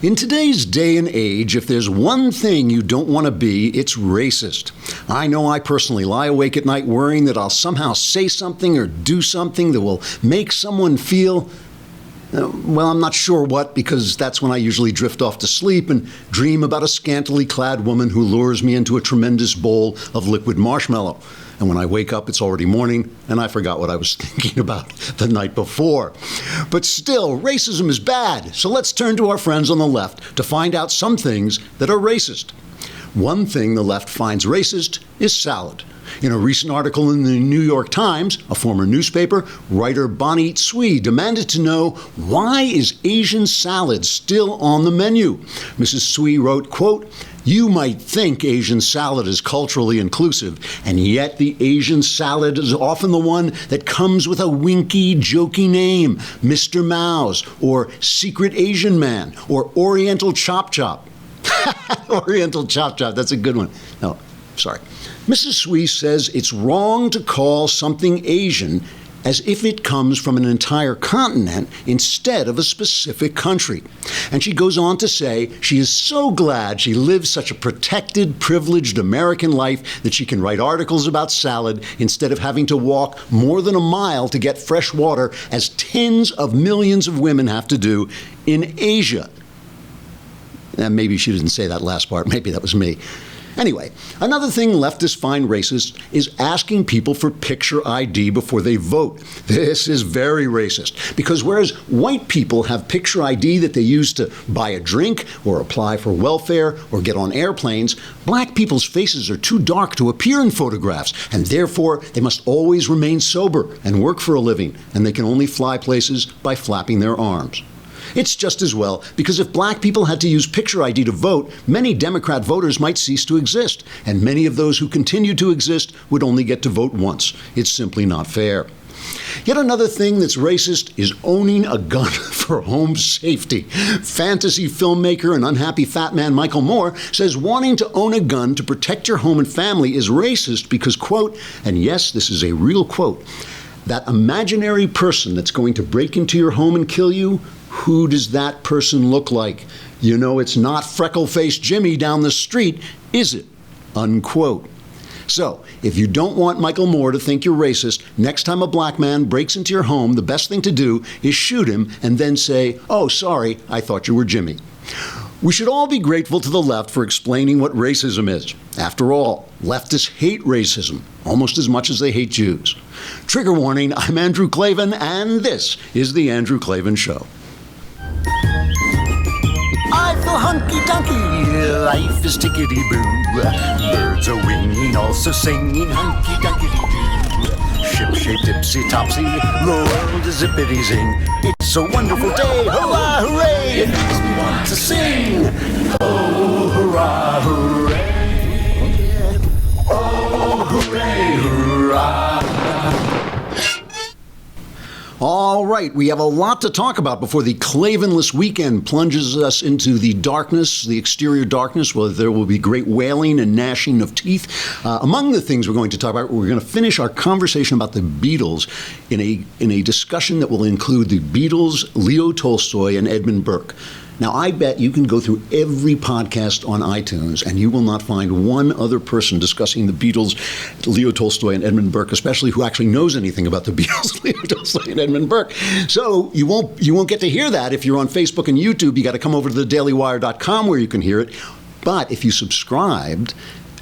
In today's day and age, if there's one thing you don't want to be, it's racist. I know I personally lie awake at night worrying that I'll somehow say something or do something that will make someone feel, well, I'm not sure what, because that's when I usually drift off to sleep and dream about a scantily clad woman who lures me into a tremendous bowl of liquid marshmallow. And when I wake up, it's already morning, and I forgot what I was thinking about the night before. But still, racism is bad, so let's turn to our friends on the left to find out some things that are racist. One thing the left finds racist is salad. In a recent article in the New York Times, a former newspaper, writer Bonnie Tsui demanded to know, why is Asian salad still on the menu? Mrs. Tsui wrote, quote, "You might think Asian salad is culturally inclusive, and yet the Asian salad is often the one that comes with a winky, jokey name, Mr. Mao's, or Secret Asian Man, or Oriental Chop Chop." Oriental Chop Chop, that's a good one. No, sorry. Mrs. Tsui says it's wrong to call something Asian as if it comes from an entire continent instead of a specific country. And she goes on to say she is so glad she lives such a protected, privileged American life that she can write articles about salad instead of having to walk more than a mile to get fresh water, as tens of millions of women have to do in Asia. And maybe she didn't say that last part. Maybe that was me. Anyway, another thing leftists find racist is asking people for picture ID before they vote. This is very racist, because whereas white people have picture ID that they use to buy a drink or apply for welfare or get on airplanes, black people's faces are too dark to appear in photographs, and therefore they must always remain sober and work for a living, and they can only fly places by flapping their arms. It's just as well, because if black people had to use picture ID to vote, many Democrat voters might cease to exist, and many of those who continue to exist would only get to vote once. It's simply not fair. Yet another thing that's racist is owning a gun for home safety. Fantasy filmmaker and unhappy fat man Michael Moore says wanting to own a gun to protect your home and family is racist because, quote, and yes, this is a real quote, "that imaginary person that's going to break into your home and kill you, who does that person look like? You know it's not freckle-faced Jimmy down the street, is it?" Unquote. So, if you don't want Michael Moore to think you're racist, next time a black man breaks into your home, the best thing to do is shoot him and then say, "Oh, sorry, I thought you were Jimmy." We should all be grateful to the left for explaining what racism is. After all, leftists hate racism almost as much as they hate Jews. Trigger warning, I'm Andrew Klavan, and this is The Andrew Klavan Show. I feel hunky-dunky, life is tickety-boo. Birds are winging, also singing hunky-dunky-doo. Ship-shape, tipsy-topsy, the world is zippity-zing. It's a wonderful day, hurrah, hooray! It makes me want to sing. Oh, hurrah, hooray! Oh, hooray, hurrah! All right, we have a lot to talk about before the Klavanless weekend plunges us into the darkness, the exterior darkness, where there will be great wailing and gnashing of teeth. Among the things we're going to talk about, we're going to finish our conversation about the Beatles in a discussion that will include the Beatles, Leo Tolstoy, and Edmund Burke. Now, I bet you can go through every podcast on iTunes and you will not find one other person discussing the Beatles, Leo Tolstoy, and Edmund Burke, especially who actually knows anything about the Beatles, Leo Tolstoy, and Edmund Burke. So you won't get to hear that if you're on Facebook and YouTube. You got to come over to thedailywire.com where you can hear it. But if you subscribed,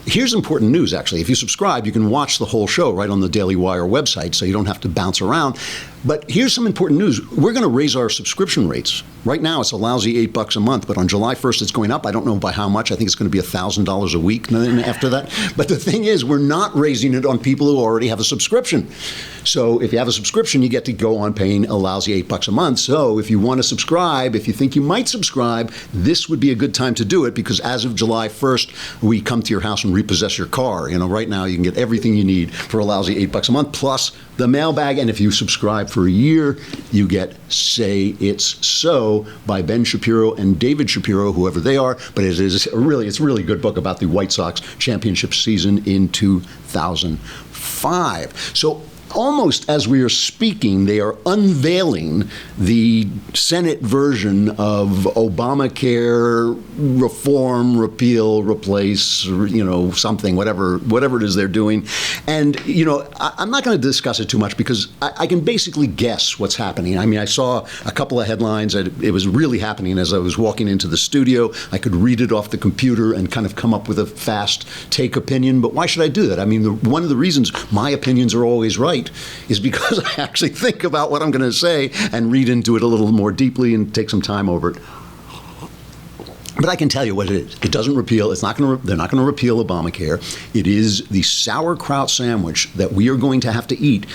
here's important news, actually. If you subscribe, you can watch the whole show right on the Daily Wire website, so you don't have to bounce around. But here's some important news. We're going to raise our subscription rates. Right now, it's a lousy $8 a month, but on July 1st, it's going up. I don't know by how much. I think it's going to be $1,000 a week after that. But the thing is, we're not raising it on people who already have a subscription. So if you have a subscription, you get to go on paying a lousy $8 a month. So if you want to subscribe, if you think you might subscribe, this would be a good time to do it, because as of July 1st, we come to your house and repossess your car. You know, right now, you can get everything you need for a lousy $8 a month, plus the mailbag. And if you subscribe for a year, you get Say It's So by Ben Shapiro and David Shapiro, whoever they are. But it's a really good book about the White Sox championship season in 2005. So almost as we are speaking, they are unveiling the Senate version of Obamacare reform, repeal, replace, something, whatever it is they're doing. And, I'm not going to discuss it too much because I can basically guess what's happening. I mean, I saw a couple of headlines. It was really happening as I was walking into the studio. I could read it off the computer and kind of come up with a fast take opinion. But why should I do that? I mean, one of the reasons my opinions are always right is because I actually think about what I'm going to say and read into it a little more deeply and take some time over it. But I can tell you what it is. It doesn't repeal. They're not going to repeal Obamacare. It is the sauerkraut sandwich that we are going to have to eat,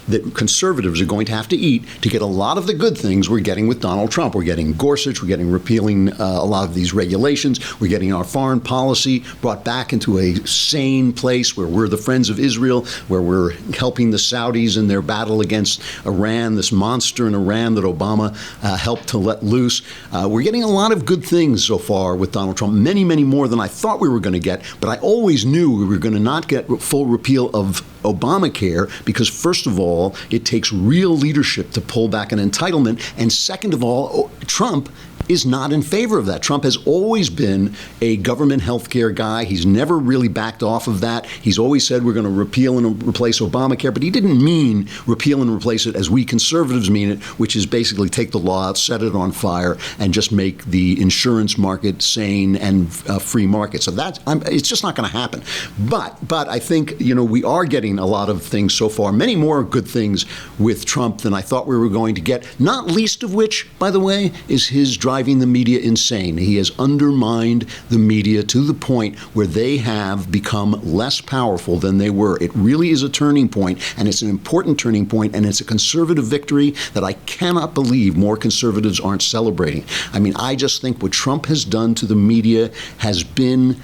that conservatives are going to have to eat to get a lot of the good things we're getting with Donald Trump. We're getting Gorsuch, we're getting repealing a lot of these regulations, we're getting our foreign policy brought back into a sane place where we're the friends of Israel, where we're helping the Saudis in their battle against Iran, this monster in Iran that Obama helped to let loose. We're getting a lot of good things so far with Donald Trump, many, many more than I thought we were going to get, but I always knew we were going to not get full repeal of Obamacare because, first of all, it takes real leadership to pull back an entitlement, and second of all, Trump is not in favor of that. Trump has always been a government health care guy. He's never really backed off of that. He's always said we're going to repeal and replace Obamacare, but he didn't mean repeal and replace it as we conservatives mean it, which is basically take the law out, set it on fire, and just make the insurance market sane and free market. So it's just not going to happen. But I think, we are getting a lot of things so far, many more good things with Trump than I thought we were going to get, not least of which, by the way, is his driving the media insane. He has undermined the media to the point where they have become less powerful than they were. It really is a turning point, and it's an important turning point, and it's a conservative victory that I cannot believe more conservatives aren't celebrating. I mean, I just think what Trump has done to the media has been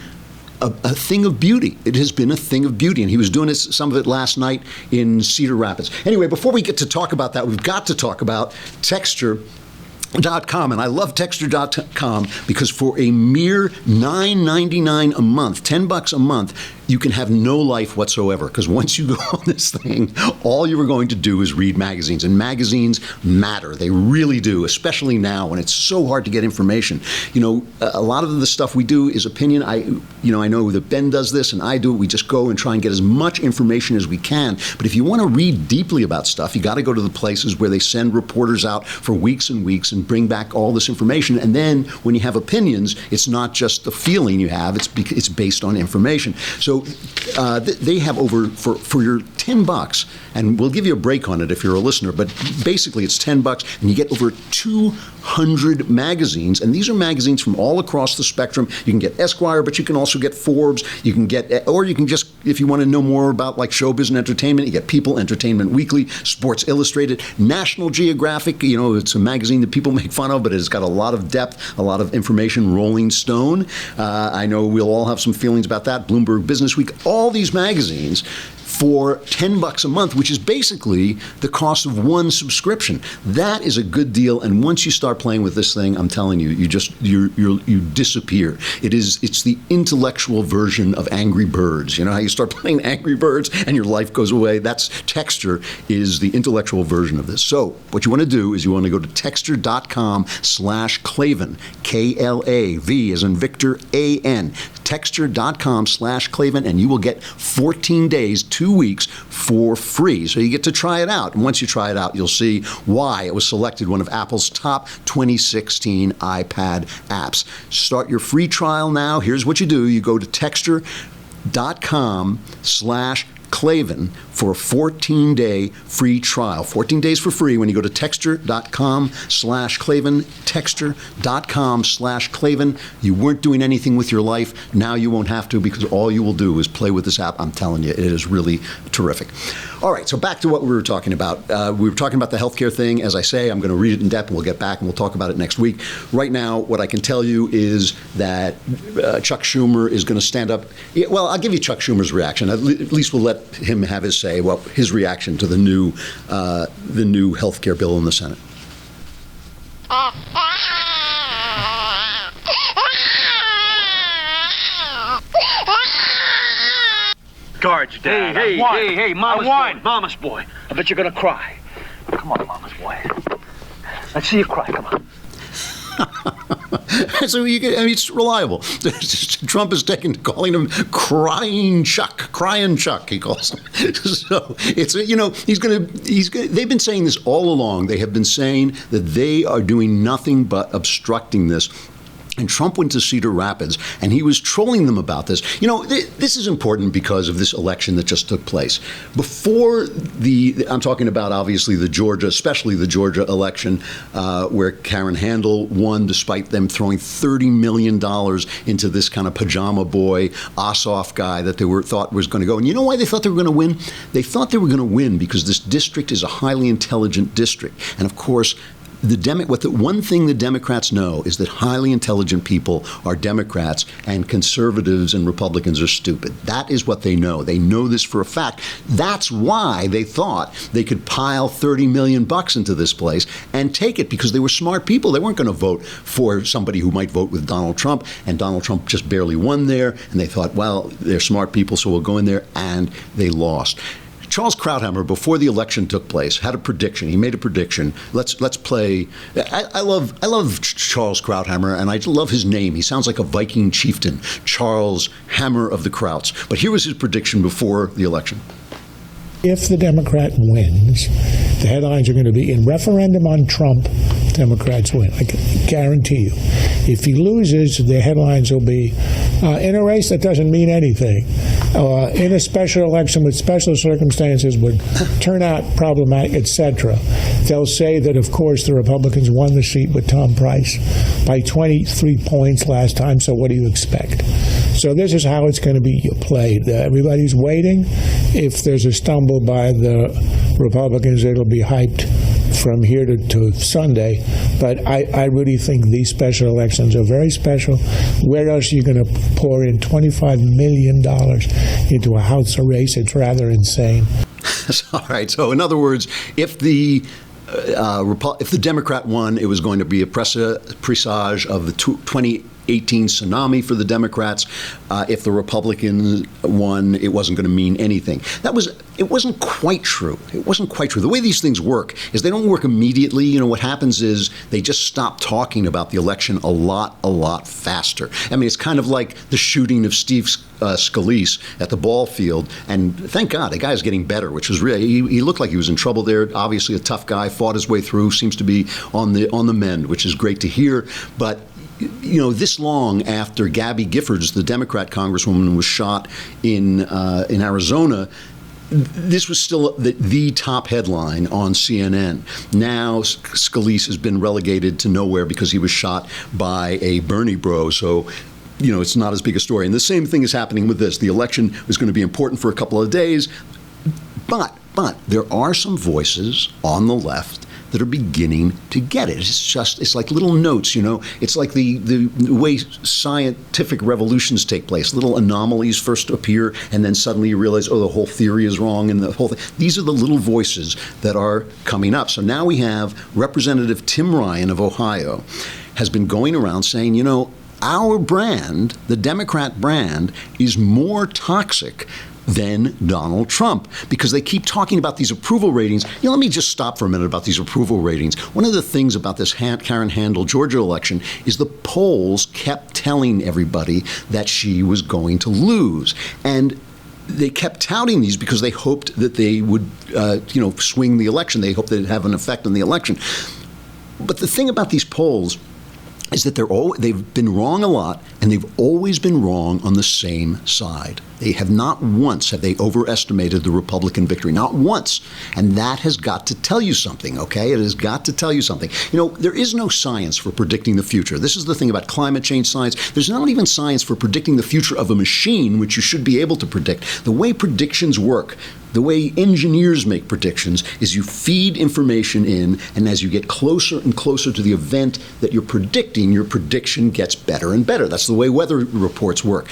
a thing of beauty. It has been a thing of beauty, and he was doing some of it last night in Cedar Rapids. Anyway, before we get to talk about that, we've got to talk about Texture.com, and I love Texture.com because for a mere $9.99 a month, $10 a month, you can have no life whatsoever, because once you go on this thing, all you are going to do is read magazines, and magazines matter. They really do, especially now when it's so hard to get information. A lot of the stuff we do is opinion. I know that Ben does this and I do it. We just go and try and get as much information as we can. But if you want to read deeply about stuff, you got to go to the places where they send reporters out for weeks and weeks and bring back all this information. And then when you have opinions, it's not just the feeling you have, it's based on information. So they have for your $10, and we'll give you a break on it if you're a listener, but basically it's $10 and you get over 200 magazines, and these are magazines from all across the spectrum. You can get Esquire, but you can also get Forbes. You can just, if you want to know more about like showbiz and entertainment, you get People, Entertainment Weekly, Sports Illustrated, National Geographic. It's a magazine that people make fun of, but it's got a lot of depth, a lot of information. Rolling Stone. I know we'll all have some feelings about that. Bloomberg Business Week. All these magazines for $10 a month, which is basically the cost of one subscription. That is a good deal, and once you start playing with this thing, I'm telling you, you disappear. It's the intellectual version of Angry Birds. You know how you start playing Angry Birds and your life goes away? Texture is the intellectual version of this. So what you want to do is you want to go to texture.com/Klavan, Klav as in Victor, AN, texture.com/Klavan, and you will get 14 days, 2 weeks for free. So you get to try it out. And once you try it out, you'll see why it was selected one of Apple's top 2016 iPad apps. Start your free trial now. Here's what you do. You go to texture.com/Klavan for a 14-day free trial. 14 days for free when you go to texture.com/Klavan, texture.com/Klavan. You weren't doing anything with your life. Now you won't have to, because all you will do is play with this app. I'm telling you, it is really terrific. All right, so back to what we were talking about. We were talking about the healthcare thing. As I say, I'm going to read it in depth, and we'll get back and we'll talk about it next week. Right now, what I can tell you is that Chuck Schumer is going to stand up. Well, I'll give you Chuck Schumer's reaction. At least we'll let him have his say. Well, his reaction to the new health care bill in the Senate. Guards, Dad. Hey, Mama's boy. I bet you're gonna cry. Come on, mama's boy. Let's see you cry, come on. So it's reliable. Trump is calling him crying Chuck, he calls him. So it's, they've been saying this all along. They have been saying that they are doing nothing but obstructing this. And Trump went to Cedar Rapids, and he was trolling them about this. This is important because of this election that just took place. Before I'm talking about, obviously, especially the Georgia election, where Karen Handel won despite them throwing $30 million into this kind of pajama boy, Ossoff guy that they thought was going to go. And you know why they thought they were going to win? They thought they were going to win because this district is a highly intelligent district. And, of course, the one thing the Democrats know is that highly intelligent people are Democrats and conservatives and Republicans are stupid. That is what they know. They know this for a fact. That's why they thought they could pile $30 million into this place and take it, because they were smart people. They weren't going to vote for somebody who might vote with Donald Trump, and Donald Trump just barely won there. And they thought, well, they're smart people, so we'll go in there, and they lost. Charles Krauthammer, before the election took place, had a prediction. He made a prediction. Let's play. I love Charles Krauthammer, and I love his name. He sounds like a Viking chieftain, Charles Hammer of the Krauts. But here was his prediction before the election. If the Democrat wins, the headlines are going to be, in referendum on Trump, Democrats win. I guarantee you. If he loses, the headlines will be, in a race that doesn't mean anything, in a special election with special circumstances would turn out problematic, etc. They'll say that, of course, the Republicans won the seat with Tom Price by 23 points last time, so what do you expect? So this is how it's going to be played. Everybody's waiting. If there's a stumble by the Republicans, it'll be hyped from here to Sunday. But I really think these special elections are very special. Where else are you going to pour in $25 million into a House race? It's rather insane. All right. So in other words, if the Democrat won, it was going to be a presage of the 2018 tsunami for the Democrats. If the Republicans won, it wasn't going to mean anything. It wasn't quite true. It wasn't quite true. The way these things work is they don't work immediately. What happens is they just stop talking about the election a lot faster. I mean, it's kind of like the shooting of Steve Scalise at the ball field. And thank God, the guy's getting better, which was really, he looked like he was in trouble there. Obviously a tough guy, fought his way through, seems to be on the mend, which is great to hear. But this long after Gabby Giffords, the Democrat congresswoman, was shot in Arizona, this was still the top headline on CNN. Now Scalise has been relegated to nowhere because he was shot by a Bernie bro. So, it's not as big a story. And the same thing is happening with this. The election was going to be important for a couple of days, but there are some voices on the left that are beginning to get it. It's like little notes, It's like the way scientific revolutions take place. Little anomalies first appear, and then suddenly you realize, the whole theory is wrong, and the whole thing. These are the little voices that are coming up. So now we have Representative Tim Ryan of Ohio has been going around saying, our brand, the Democrat brand, is more toxic than Donald Trump, because they keep talking about these approval ratings. Let me just stop for a minute about these approval ratings. One of the things about this Karen Handel Georgia election is the polls kept telling everybody that she was going to lose. And they kept touting these because they hoped that they would, swing the election. They hoped that it'd have an effect on the election. But the thing about these polls is that they've been wrong a lot, and they've always been wrong on the same side. They have not once have they overestimated the Republican victory, not once. And that has got to tell you something, okay? It has got to tell you something. There is no science for predicting the future. This is the thing about climate change science. There's not even science for predicting the future of a machine, which you should be able to predict. The way predictions work, the way engineers make predictions, is you feed information in, and as you get closer and closer to the event that you're predicting, your prediction gets better and better. That's the way weather reports work.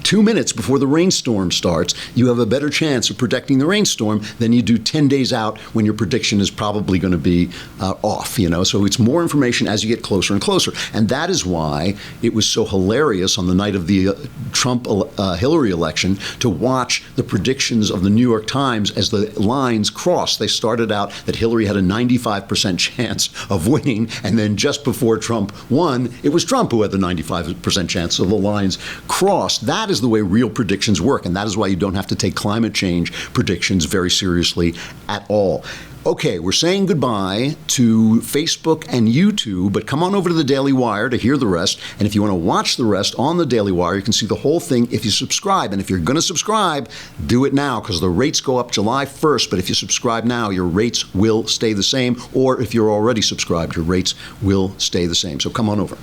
2 minutes before the rainstorm starts, you have a better chance of predicting the rainstorm than you do 10 days out when your prediction is probably going to be off, So it's more information as you get closer and closer. And that is why it was so hilarious on the night of the Trump-Hillary election to watch the predictions of the New York Times as the lines crossed. They started out that Hillary had a 95% chance of winning, and then just before Trump won, it was Trump who had the 95% chance. So the lines crossed. That is the way real predictions work, and that is why you don't have to take climate change predictions very seriously at all. Okay, we're saying goodbye to Facebook and YouTube, but come on over to the Daily Wire to hear the rest. And if you want to watch the rest on the Daily Wire, you can see the whole thing if you subscribe. And if you're going to subscribe, do it now, because the rates go up July 1st. But if you subscribe now, your rates will stay the same. Or if you're already subscribed, your rates will stay the same. So come on over.